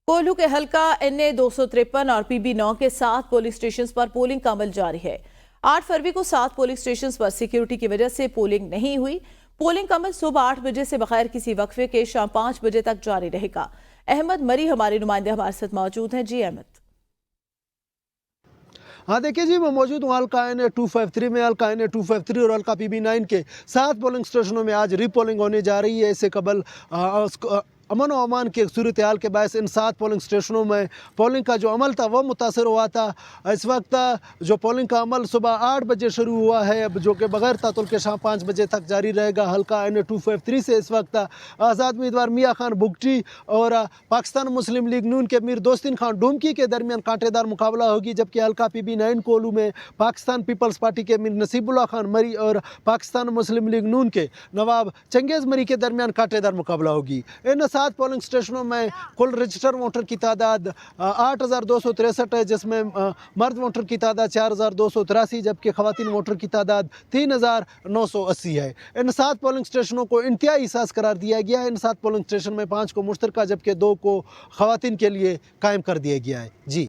कोल्लू के हल्का NA 253 और PB9 के 7 पोलिंग स्टेशन पर पोलिंग का अमल जारी है। 8 फरवरी को 7 पोलिंग स्टेशन पर सिक्योरिटी की वजह से पोलिंग नहीं हुई। पोलिंग का अमल सुबह 8 बजे से बगैर किसी वक्फे के शाम 5 बजे तक जारी रहेगा। अहमद मरी हमारे नुमाइंदे हमारे साथ मौजूद हैं। जी अहमद। हाँ देखिए जी, मैं मौजूद हूँ हल्का NA 253 में। हल्का NA 253 और हल्का PB9 के 7 पोलिंग स्टेशनों में आज रीपोलिंग होने जा रही है। इससे कबल अमन व अमान की सूरत हाल के बायस इन 7 पोलिंग स्टेशनों में पोलिंग का जो अमल था वो मुतासर हुआ था। इस वक्त जो पोलिंग का अमल सुबह 8 बजे शुरू हुआ है, अब जो कि बगैर तातुल के शाम 5 बजे तक जारी रहेगा। हल्का NA 253 से इस वक्त आज़ाद उम्मीदवार मियाँ खान बुगटी और पाकिस्तान मुस्लिम लीग नून के मीर दोस्तीन खान डुमकी के दरमियान कांटेदार मुकाबला होगी, जबकि हल्का PB9 कोल्लू में पाकिस्तान पीपल्स पार्टी के मीर नसीबुल्लाह खान मरी और पाकिस्तान मुस्लिम लीग नून के नवाब चंगेज़ मरी के दरमियान कांटेदार मुकाबला होगी। इन 7 पोलिंग स्टेशनों में कुल रजिस्टर वोटर की तादाद 8,263 है, जिसमें मर्द वोटर की तादाद 4,283 जबकि खवातीन वोटर की तादाद 3,980 है। इन 7 पोलिंग स्टेशनों को इंतहाई साज करार दिया गया है। इन 7 पोलिंग स्टेशन में 5 को मुश्तरका जबकि 2 को खवातीन के लिए कायम कर दिया गया है। जी।